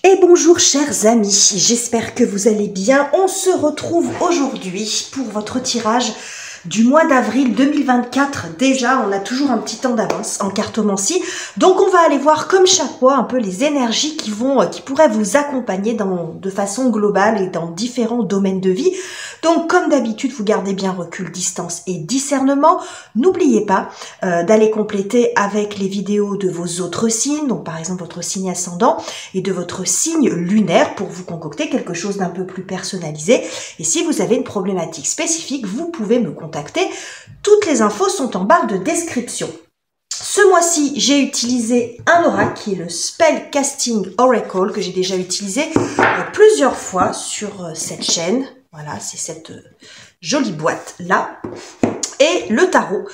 Et bonjour chers amis, j'espère que vous allez bien. On se retrouve aujourd'hui pour votre tirage du mois d'avril 2024. Déjà, on a toujours un petit temps d'avance en cartomancie. Donc on va aller voir comme chaque mois un peu les énergies qui pourraient vous accompagner de façon globale et dans différents domaines de vie. Donc comme d'habitude, vous gardez bien recul, distance et discernement. N'oubliez pas d'aller compléter avec les vidéos de vos autres signes, donc par exemple votre signe ascendant et de votre signe lunaire pour vous concocter quelque chose d'un peu plus personnalisé. Et si vous avez une problématique spécifique, vous pouvez me contacter. Toutes les infos sont en barre de description. Ce mois-ci, j'ai utilisé un oracle qui est le Spell Casting Oracle que j'ai déjà utilisé plusieurs fois sur cette chaîne. Voilà, c'est cette jolie boîte-là. Et le tarot.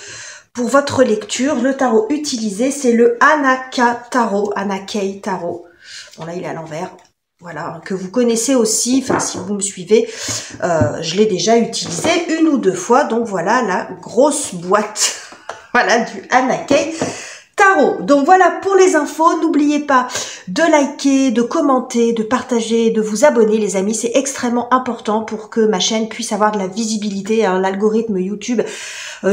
Pour votre lecture, le tarot utilisé, c'est le Anaka Tarot. Anakei Tarot. Bon, là, il est à l'envers. Voilà, que vous connaissez aussi, enfin si vous me suivez, je l'ai déjà utilisé une ou deux fois. Donc voilà la grosse boîte voilà, du Anakei Tarot. Donc voilà pour les infos. N'oubliez pas de liker, de commenter, de partager, de vous abonner les amis. C'est extrêmement important pour que ma chaîne puisse avoir de la visibilité. Hein. L'algorithme YouTube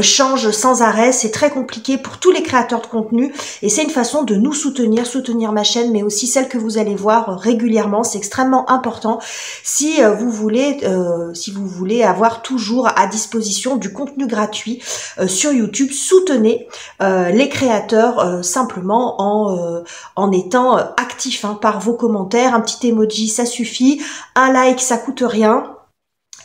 change sans arrêt. C'est très compliqué pour tous les créateurs de contenu. Et c'est une façon de nous soutenir ma chaîne, mais aussi celle que vous allez voir régulièrement. C'est extrêmement important si vous voulez avoir toujours à disposition du contenu gratuit sur YouTube. Soutenez les créateurs simplement en étant actif par vos commentaires. Un petit emoji ça suffit, un like ça coûte rien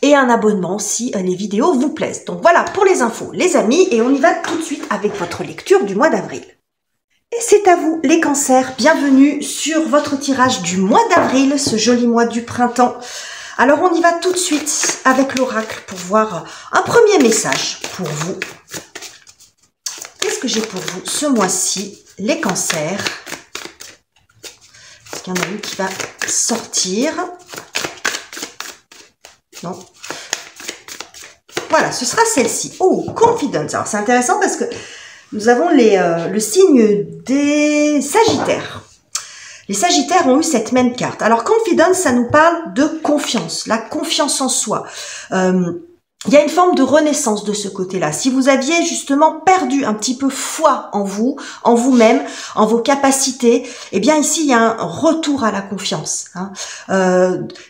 et un abonnement si les vidéos vous plaisent. Donc voilà pour les infos les amis, et on y va tout de suite avec votre lecture du mois d'avril. Et c'est à vous les cancers, bienvenue sur votre tirage du mois d'avril, ce joli mois du printemps. Alors on y va tout de suite avec l'oracle pour voir un premier message pour vous. Qu'est-ce que j'ai pour vous ce mois-ci, les cancers? Est-ce qu'il y en a une qui va sortir? Non. Voilà, ce sera celle-ci. Oh, Confidence. Alors, c'est intéressant parce que nous avons le signe des Sagittaires. Les Sagittaires ont eu cette même carte. Alors, Confidence, ça nous parle de confiance, la confiance en soi. Il y a une forme de renaissance de ce côté-là. Si vous aviez justement perdu un petit peu foi en vous, en vous-même, en vos capacités, eh bien ici il y a un retour à la confiance. Hein.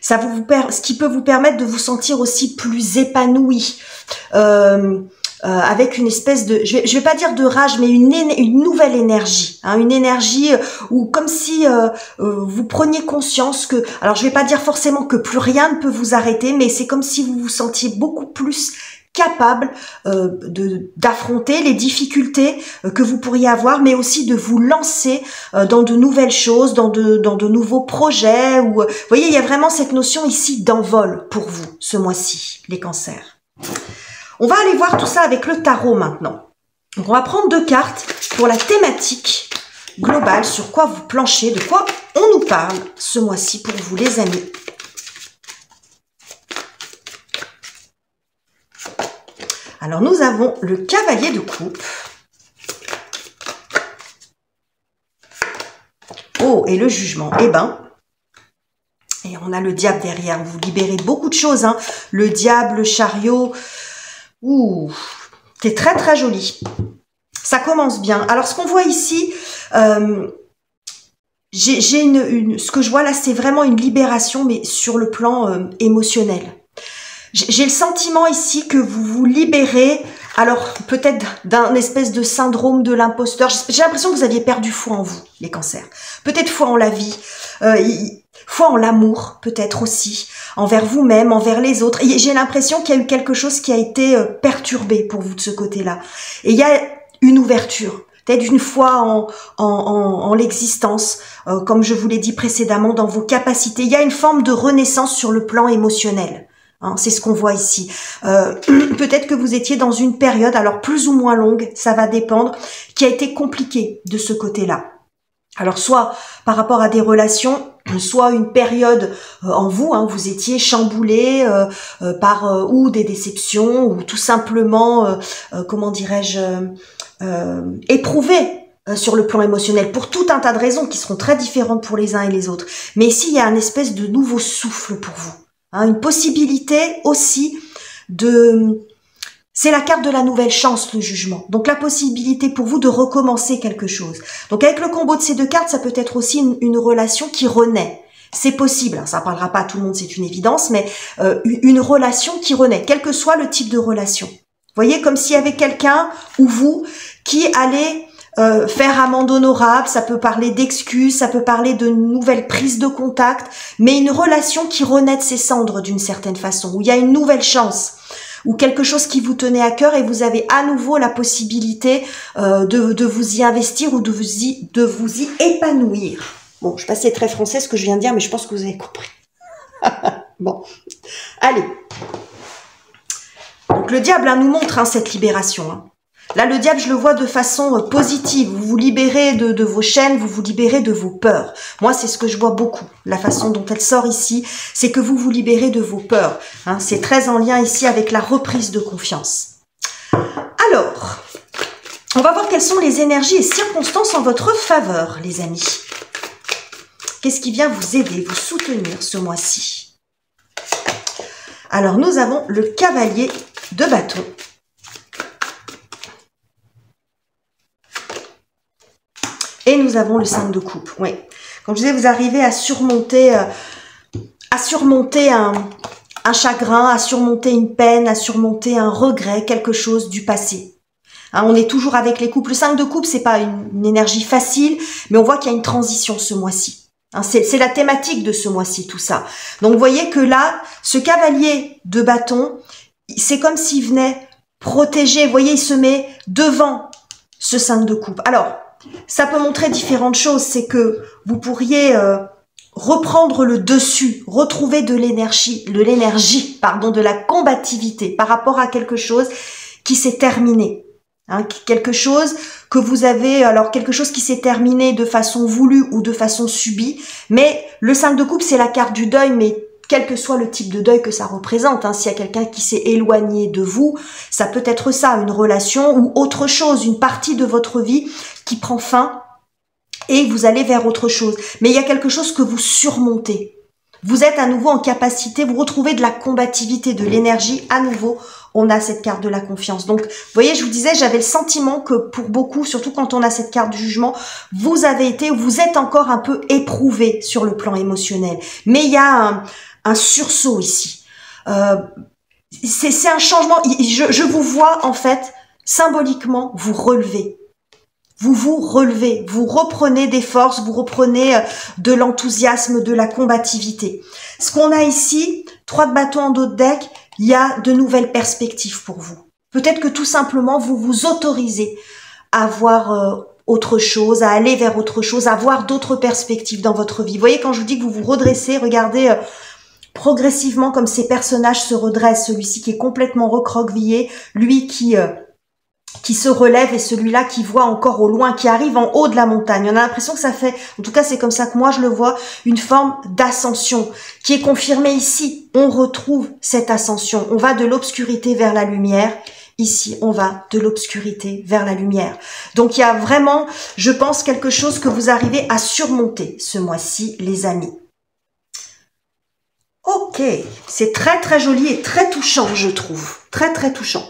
Ce qui peut vous permettre de vous sentir aussi plus épanoui, avec une espèce de, je vais pas dire de rage, mais une nouvelle énergie, hein, une énergie où comme si vous preniez conscience que, alors je vais pas dire forcément que plus rien ne peut vous arrêter, mais c'est comme si vous vous sentiez beaucoup plus capable d'affronter les difficultés que vous pourriez avoir, mais aussi de vous lancer dans de nouvelles choses, dans de nouveaux projets. Ou, vous voyez, il y a vraiment cette notion ici d'envol pour vous ce mois-ci, les cancers. On va aller voir tout ça avec le tarot maintenant. Donc on va prendre deux cartes pour la thématique globale, sur quoi vous planchez, de quoi on nous parle ce mois-ci pour vous les amis. Alors nous avons le cavalier de coupe. Oh, et le jugement. Eh ben, et on a le diable derrière. Vous libérez beaucoup de choses. Hein. Le diable, le chariot. Ouh, c'est très très joli. Ça commence bien. Alors ce qu'on voit ici, ce que je vois là, c'est vraiment une libération, mais sur le plan émotionnel. J'ai le sentiment ici que vous vous libérez, alors peut-être d'un espèce de syndrome de l'imposteur. J'ai l'impression que vous aviez perdu foi en vous, les cancers. Peut-être foi en la vie, foi en l'amour, peut-être aussi, envers vous-même, envers les autres. J'ai l'impression qu'il y a eu quelque chose qui a été perturbé pour vous de ce côté-là. Et il y a une ouverture, peut-être une foi en l'existence, comme je vous l'ai dit précédemment, dans vos capacités. Il y a une forme de renaissance sur le plan émotionnel. Hein, c'est ce qu'on voit ici. Peut-être que vous étiez dans une période, alors plus ou moins longue, ça va dépendre, qui a été compliquée de ce côté-là. Alors soit par rapport à des relations, soit une période en vous, hein, vous étiez chamboulé par ou des déceptions, ou tout simplement, comment dirais-je, éprouvé sur le plan émotionnel, pour tout un tas de raisons qui seront très différentes pour les uns et les autres. Mais ici, il y a une espèce de nouveau souffle pour vous. Hein, une possibilité aussi de... C'est la carte de la nouvelle chance, le jugement. Donc la possibilité pour vous de recommencer quelque chose. Donc avec le combo de ces deux cartes, ça peut être aussi une relation qui renaît. C'est possible, ça ne parlera pas à tout le monde, c'est une évidence, mais une relation qui renaît, quel que soit le type de relation. Vous voyez, comme s'il y avait quelqu'un ou vous qui allait faire amende honorable, ça peut parler d'excuses, ça peut parler de nouvelles prises de contact, mais une relation qui renaît de ses cendres d'une certaine façon, où il y a une nouvelle chance, ou quelque chose qui vous tenait à cœur et vous avez à nouveau la possibilité de vous y investir ou de vous y épanouir. Bon, je sais pas si c'est très français ce que je viens de dire, mais je pense que vous avez compris. Bon, allez. Donc le diable nous montre cette libération. Hein. Là, le diable, je le vois de façon positive. Vous vous libérez de vos chaînes, vous vous libérez de vos peurs. Moi, c'est ce que je vois beaucoup. La façon dont elle sort ici, c'est que vous vous libérez de vos peurs. Hein, c'est très en lien ici avec la reprise de confiance. Alors, on va voir quelles sont les énergies et circonstances en votre faveur, les amis. Qu'est-ce qui vient vous aider, vous soutenir ce mois-ci? Alors, nous avons le cavalier de bâton. Et nous avons le 5 de coupe. Oui. Comme je disais, vous arrivez à surmonter un chagrin, à surmonter une peine, à surmonter un regret, quelque chose du passé. Hein, on est toujours avec les coupes. Le 5 de coupe, c'est pas une énergie facile, mais on voit qu'il y a une transition ce mois-ci. Hein, c'est la thématique de ce mois-ci, tout ça. Donc, vous voyez que là, ce cavalier de bâton, c'est comme s'il venait protéger. Vous voyez, il se met devant ce 5 de coupe. Alors, ça peut montrer différentes choses. C'est que vous pourriez reprendre le dessus, retrouver de l'énergie, de la combativité par rapport à quelque chose qui s'est terminé. Hein, quelque chose que vous avez, alors quelque chose qui s'est terminé de façon voulue ou de façon subie, mais le 5 de coupe, c'est la carte du deuil, mais quel que soit le type de deuil que ça représente, hein, s'il y a quelqu'un qui s'est éloigné de vous, ça peut être ça, une relation ou autre chose, une partie de votre vie qui prend fin et vous allez vers autre chose. Mais il y a quelque chose que vous surmontez. Vous êtes à nouveau en capacité, vous retrouvez de la combativité, de l'énergie, à nouveau, on a cette carte de la confiance. Donc, vous voyez, je vous disais, j'avais le sentiment que pour beaucoup, surtout quand on a cette carte du jugement, vous êtes encore un peu éprouvé sur le plan émotionnel. Mais il y a un sursaut ici. C'est un changement. Je vous vois, en fait, symboliquement, vous relever. Vous vous relevez, vous reprenez des forces, vous reprenez de l'enthousiasme, de la combativité. Ce qu'on a ici, 3 de bâton en dos de deck, il y a de nouvelles perspectives pour vous. Peut-être que tout simplement, vous vous autorisez à voir autre chose, à aller vers autre chose, à voir d'autres perspectives dans votre vie. Vous voyez, quand je vous dis que vous vous redressez, regardez progressivement comme ces personnages se redressent. Celui-ci qui est complètement recroquevillé, lui qui se relève et celui-là qui voit encore au loin, qui arrive en haut de la montagne. On a l'impression que ça fait, en tout cas c'est comme ça que moi je le vois, une forme d'ascension qui est confirmée ici. On retrouve cette ascension. On va de l'obscurité vers la lumière. Ici, on va de l'obscurité vers la lumière. Donc il y a vraiment, je pense, quelque chose que vous arrivez à surmonter ce mois-ci, les amis. Ok, c'est très très joli et très touchant, je trouve. Très très touchant.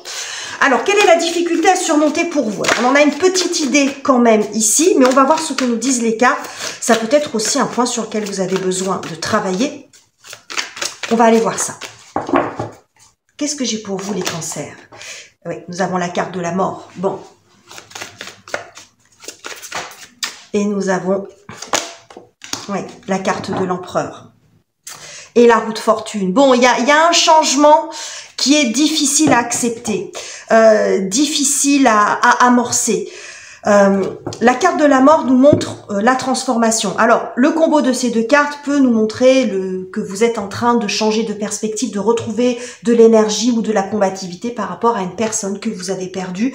Alors, quelle est la difficulté à surmonter pour vous? On en a une petite idée quand même ici, mais on va voir ce que nous disent les cartes. Ça peut être aussi un point sur lequel vous avez besoin de travailler. On va aller voir ça. Qu'est-ce que j'ai pour vous, les cancers? Oui, nous avons la carte de la mort. Bon. Et nous avons la carte de l'empereur. Et la roue de fortune. Bon, il y a un changement qui est difficile à accepter, difficile à amorcer. La carte de la mort nous montre la transformation. Alors, le combo de ces deux cartes peut nous montrer que vous êtes en train de changer de perspective, de retrouver de l'énergie ou de la combativité par rapport à une personne que vous avez perdue,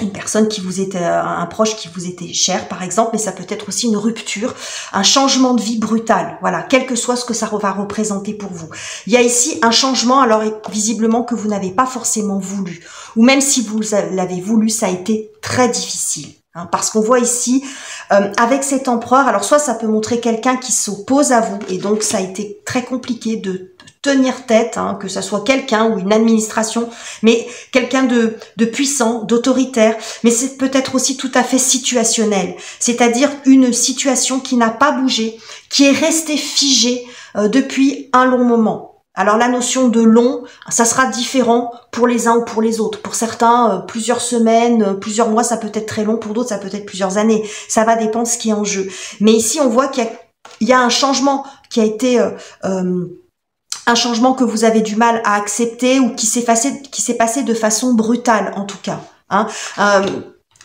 une personne qui vous était, un proche qui vous était cher par exemple, mais ça peut être aussi une rupture, un changement de vie brutal, voilà, quel que soit ce que ça va représenter pour vous. Il y a ici un changement, alors visiblement que vous n'avez pas forcément voulu, ou même si vous l'avez voulu, ça a été très difficile. Hein, parce qu'on voit ici, avec cet empereur, alors soit ça peut montrer quelqu'un qui s'oppose à vous, et donc ça a été très compliqué de tenir tête, hein, que ça soit quelqu'un ou une administration, mais quelqu'un de puissant, d'autoritaire, mais c'est peut-être aussi tout à fait situationnel, c'est-à-dire une situation qui n'a pas bougé, qui est restée figée depuis un long moment. Alors la notion de long, ça sera différent pour les uns ou pour les autres. Pour certains, plusieurs semaines, plusieurs mois, ça peut être très long. Pour d'autres, ça peut être plusieurs années. Ça va dépendre de ce qui est en jeu. Mais ici, on voit qu'il y a un changement qui a été un changement que vous avez du mal à accepter ou qui s'est passé de façon brutale, en tout cas. Hein.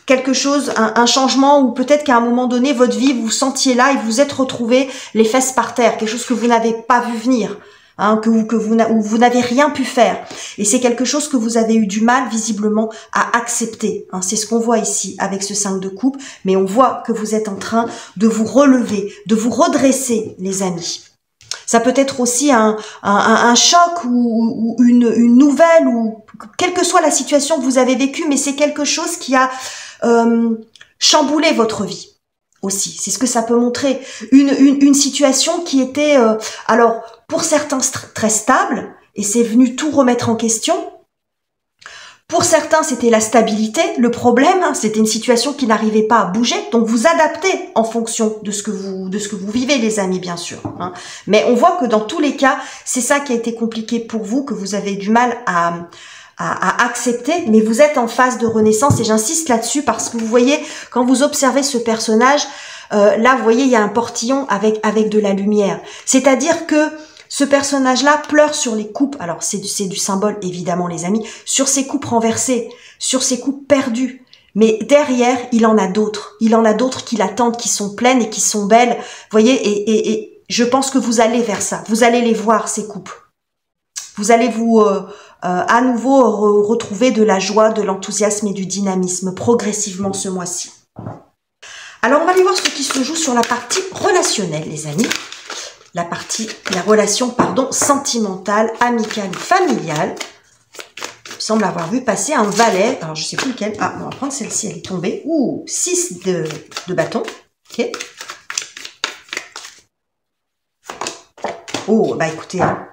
Quelque chose, un changement où peut-être qu'à un moment donné, votre vie, vous vous sentiez là et vous êtes retrouvé les fesses par terre. Quelque chose que vous n'avez pas vu venir. Hein, où vous n'avez rien pu faire. Et c'est quelque chose que vous avez eu du mal, visiblement, à accepter. Hein, c'est ce qu'on voit ici avec ce 5 de coupe. Mais on voit que vous êtes en train de vous relever, de vous redresser, les amis. Ça peut être aussi un choc ou une nouvelle, ou quelle que soit la situation que vous avez vécue, mais c'est quelque chose qui a chamboulé votre vie. Aussi, c'est ce que ça peut montrer, une situation qui était, alors pour certains très stable, et c'est venu tout remettre en question. Pour certains, c'était la stabilité, le problème, hein, c'était une situation qui n'arrivait pas à bouger, donc vous adaptez en fonction de ce que vous vivez, les amis, bien sûr. Hein. Mais on voit que dans tous les cas, c'est ça qui a été compliqué pour vous, que vous avez du mal à accepter, mais vous êtes en phase de renaissance, et j'insiste là-dessus parce que vous voyez, quand vous observez ce personnage, là, vous voyez, il y a un portillon avec de la lumière. C'est-à-dire que ce personnage-là pleure sur les coupes, alors c'est du symbole, évidemment, les amis, sur ses coupes renversées, sur ses coupes perdues. Mais derrière, il en a d'autres. Il en a d'autres qui l'attendent, qui sont pleines et qui sont belles. Vous voyez, et je pense que vous allez vers ça. Vous allez les voir, ces coupes. Vous allez vous à nouveau retrouver de la joie, de l'enthousiasme et du dynamisme progressivement ce mois-ci. Alors, on va aller voir ce qui se joue sur la partie relationnelle, les amis. La relation, sentimentale, amicale ou familiale. Il semble avoir vu passer un valet. Alors, je sais plus lequel. Ah, on va prendre celle-ci, elle est tombée. Ouh, 6 de bâton. Ok. Oh, bah écoutez, hein,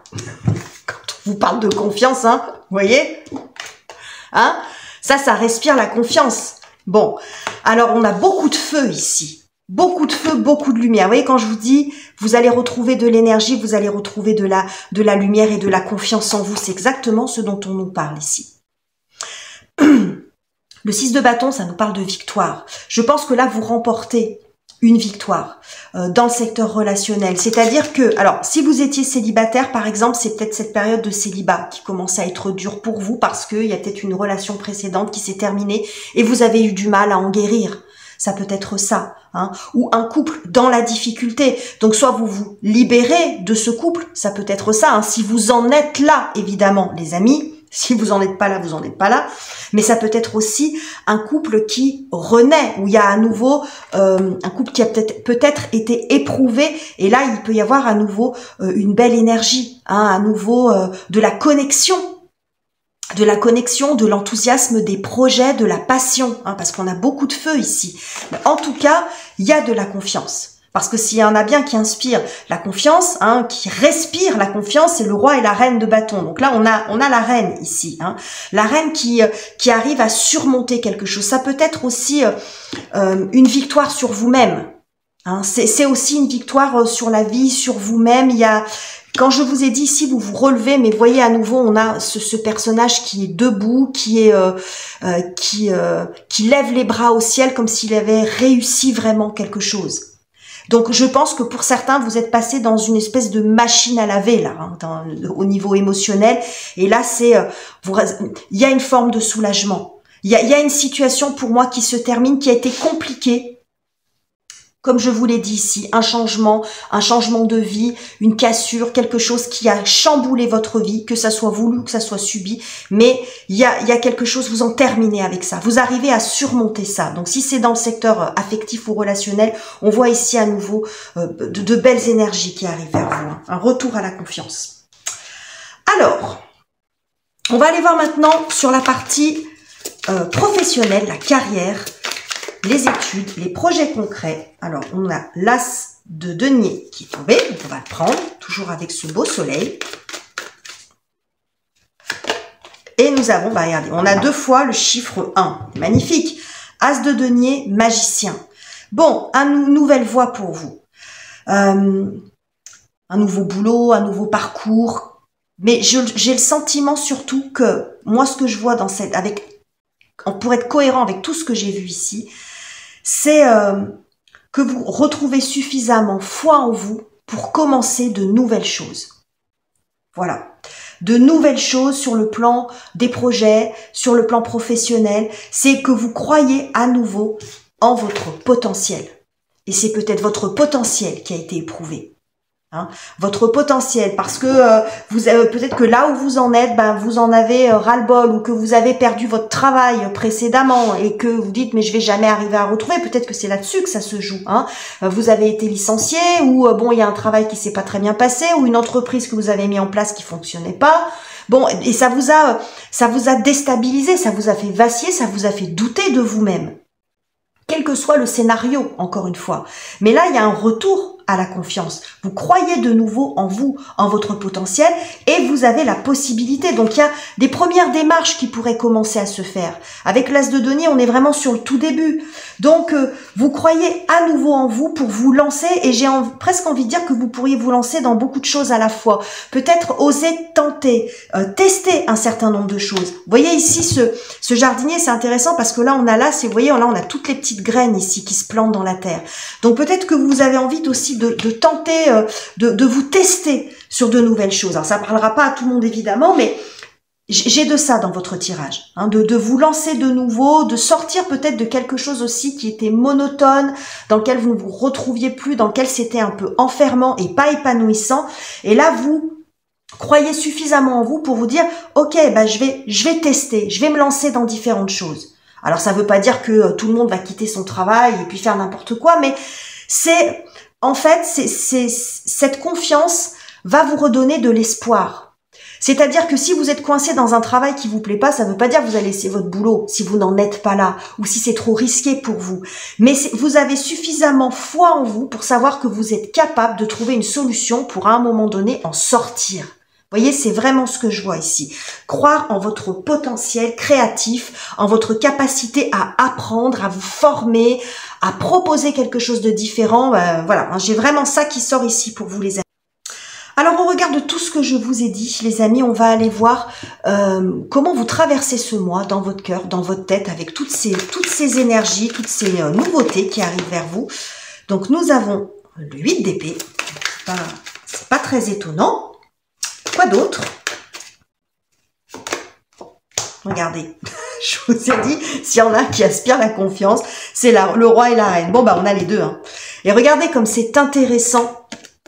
quand on vous parle de confiance, hein, vous voyez, hein, ça respire la confiance. Bon, alors on a beaucoup de feu ici. Beaucoup de feu, beaucoup de lumière. Vous voyez, quand je vous dis, vous allez retrouver de l'énergie, vous allez retrouver de la lumière et de la confiance en vous. C'est exactement ce dont on nous parle ici. Le 6 de bâton, ça nous parle de victoire. Je pense que là, vous remportez une victoire dans le secteur relationnel. C'est-à-dire que, alors, si vous étiez célibataire, par exemple, c'est peut-être cette période de célibat qui commence à être dure pour vous parce qu'il y a peut-être une relation précédente qui s'est terminée et vous avez eu du mal à en guérir. Ça peut être ça, hein, ou un couple dans la difficulté. Donc, soit vous vous libérez de ce couple, ça peut être ça. Hein, si vous en êtes là, évidemment, les amis. Si vous en êtes pas là, vous en êtes pas là. Mais ça peut être aussi un couple qui renaît, où il y a à nouveau un couple qui a peut-être été éprouvé. Et là, il peut y avoir à nouveau une belle énergie, hein, à nouveau de la connexion. De l'enthousiasme, des projets, de la passion, hein, parce qu'on a beaucoup de feu ici. Mais en tout cas, il y a de la confiance. Parce que s'il y en a bien qui inspire la confiance, hein, qui respire la confiance, c'est le roi et la reine de bâton. Donc là, on a la reine ici, hein, la reine qui arrive à surmonter quelque chose. Ça peut être aussi une victoire sur vous-même. Hein, c'est aussi une victoire sur la vie, sur vous-même. Il y a Quand je vous ai dit ici, vous vous relevez, mais voyez à nouveau, on a ce personnage qui est debout, qui lève les bras au ciel comme s'il avait réussi vraiment quelque chose. Donc je pense que pour certains, vous êtes passé dans une espèce de machine à laver là, hein, au niveau émotionnel. Et là, il y a une forme de soulagement. Il y a une situation pour moi qui se termine, qui a été compliquée. Comme je vous l'ai dit ici, un changement de vie, une cassure, quelque chose qui a chamboulé votre vie, que ça soit voulu ou que ça soit subi, mais il y a quelque chose, vous en terminez avec ça, vous arrivez à surmonter ça. Donc si c'est dans le secteur affectif ou relationnel, on voit ici à nouveau de belles énergies qui arrivent vers vous, hein, un retour à la confiance. Alors, on va aller voir maintenant sur la partie professionnelle, la carrière. les études, les projets concrets. Alors, on a l'as de denier qui est tombé, donc on va le prendre, toujours avec ce beau soleil. Et nous avons, bah regardez, on a 2 fois le chiffre 1. Magnifique. As de denier, magicien. Bon, une nouvelle voie pour vous. Un nouveau boulot, un nouveau parcours. Mais j'ai le sentiment surtout que, moi, ce que je vois dans cette, pour être cohérent avec tout ce que j'ai vu ici, c'est que vous retrouvez suffisamment foi en vous pour commencer de nouvelles choses. Voilà. De nouvelles choses sur le plan des projets, sur le plan professionnel. C'est que vous croyez à nouveau en votre potentiel. Et c'est peut-être votre potentiel qui a été éprouvé. Hein, votre potentiel, parce que peut-être que là où vous en êtes, ben, vous en avez ras-le-bol, ou que vous avez perdu votre travail précédemment et que vous dites mais je vais jamais arriver à retrouver, peut-être que c'est là-dessus que ça se joue. Hein. Vous avez été licencié, ou bon, il y a un travail qui s'est pas très bien passé, ou une entreprise que vous avez mis en place qui fonctionnait pas. Bon, et ça vous a déstabilisé, ça vous a fait vaciller, ça vous a fait douter de vous-même. Quel que soit le scénario, encore une fois. Mais là, il y a un retour à la confiance. Vous croyez de nouveau en vous, en votre potentiel, et vous avez la possibilité. Donc, il y a des premières démarches qui pourraient commencer à se faire. Avec l'as de denier, on est vraiment sur le tout début. Donc, vous croyez à nouveau en vous pour vous lancer, et j'ai presque envie de dire que vous pourriez vous lancer dans beaucoup de choses à la fois. Peut-être oser tenter, tester un certain nombre de choses. Vous voyez ici, ce jardinier, c'est intéressant parce que là, on a vous voyez, là, on a toutes les petites graines ici qui se plantent dans la terre. Donc, peut-être que vous avez envie aussi de tenter, de vous tester sur de nouvelles choses. Alors, ça ne parlera pas à tout le monde, évidemment, mais j'ai de ça dans votre tirage, hein, de vous lancer de nouveau, de sortir peut-être de quelque chose aussi qui était monotone, dans lequel vous ne vous retrouviez plus, dans lequel c'était un peu enfermant et pas épanouissant. Et là, vous croyez suffisamment en vous pour vous dire, ok, bah, je vais tester, je vais me lancer dans différentes choses. Alors, ça ne veut pas dire que tout le monde va quitter son travail et puis faire n'importe quoi, mais c'est, en fait, cette confiance va vous redonner de l'espoir. C'est-à-dire que si vous êtes coincé dans un travail qui vous plaît pas, ça ne veut pas dire que vous allez laisser votre boulot si vous n'en êtes pas là ou si c'est trop risqué pour vous. Mais vous avez suffisamment foi en vous pour savoir que vous êtes capable de trouver une solution pour à un moment donné en sortir. Vous voyez, c'est vraiment ce que je vois ici. Croire en votre potentiel créatif, en votre capacité à apprendre, à vous former, à proposer quelque chose de différent. Voilà, j'ai vraiment ça qui sort ici pour vous les amis. Alors au regard de tout ce que je vous ai dit, les amis, on va aller voir comment vous traversez ce mois dans votre cœur, dans votre tête, avec toutes ces énergies, toutes ces nouveautés qui arrivent vers vous. Donc nous avons le 8 d'épée, c'est pas très étonnant. Quoi d'autre? Regardez, je vous ai dit, s'il y en a qui aspirent la confiance, c'est le roi et la reine. Bon, bah on a les deux. Hein. Et regardez comme c'est intéressant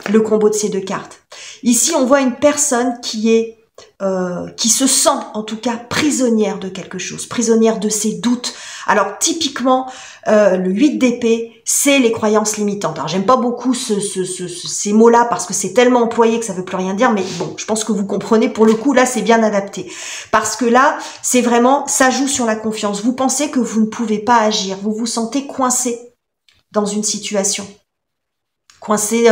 le combo de ces deux cartes. Ici, on voit une personne qui se sent en tout cas prisonnière de quelque chose, prisonnière de ses doutes. Alors typiquement, le 8 d'épée, c'est les croyances limitantes. Alors j'aime pas beaucoup ces mots-là parce que c'est tellement employé que ça veut plus rien dire, mais bon, je pense que vous comprenez, pour le coup, là c'est bien adapté. Parce que là, c'est vraiment, ça joue sur la confiance. Vous pensez que vous ne pouvez pas agir, vous vous sentez coincé dans une situation. Coincé,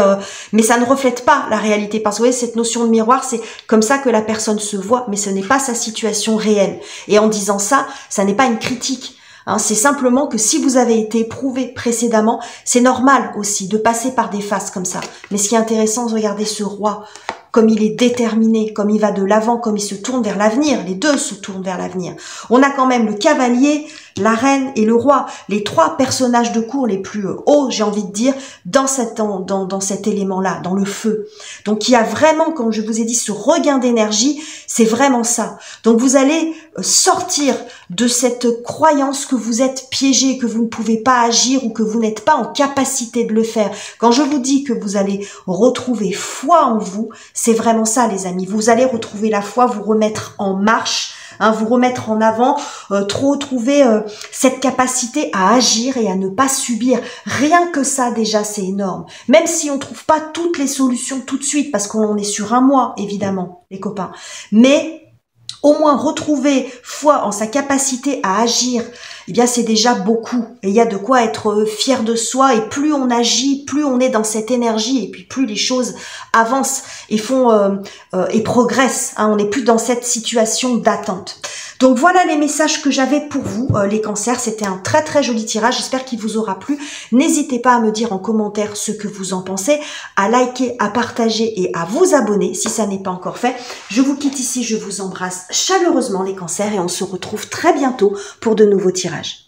mais ça ne reflète pas la réalité, parce que vous voyez, cette notion de miroir, c'est comme ça que la personne se voit, mais ce n'est pas sa situation réelle. Et en disant ça, ça n'est pas une critique. Hein, c'est simplement que si vous avez été éprouvé précédemment, c'est normal aussi de passer par des phases comme ça. Mais ce qui est intéressant, regardez ce roi, comme il est déterminé, comme il va de l'avant, comme il se tourne vers l'avenir. Les deux se tournent vers l'avenir. On a quand même le cavalier, la reine et le roi, les trois personnages de cour les plus hauts, j'ai envie de dire, dans cet élément-là, dans le feu. Donc il y a vraiment, comme je vous ai dit, ce regain d'énergie, c'est vraiment ça. Donc vous allez sortir de cette croyance que vous êtes piégé, que vous ne pouvez pas agir ou que vous n'êtes pas en capacité de le faire. Quand je vous dis que vous allez retrouver foi en vous, c'est vraiment ça les amis. Vous allez retrouver la foi, vous remettre en marche, hein, vous remettre en avant, trouver cette capacité à agir et à ne pas subir. Rien que ça déjà c'est énorme. Même si on ne trouve pas toutes les solutions tout de suite, parce qu'on est sur un mois évidemment les copains. Mais au moins retrouver foi en sa capacité à agir, eh bien c'est déjà beaucoup. Et il y a de quoi être fier de soi. Et plus on agit, plus on est dans cette énergie, et puis plus les choses avancent et font et progressent. Hein. On n'est plus dans cette situation d'attente. Donc voilà les messages que j'avais pour vous, les cancers. C'était un très très joli tirage. J'espère qu'il vous aura plu. N'hésitez pas à me dire en commentaire ce que vous en pensez, à liker, à partager et à vous abonner si ça n'est pas encore fait. Je vous quitte ici, je vous embrasse chaleureusement les cancers et on se retrouve très bientôt pour de nouveaux tirages.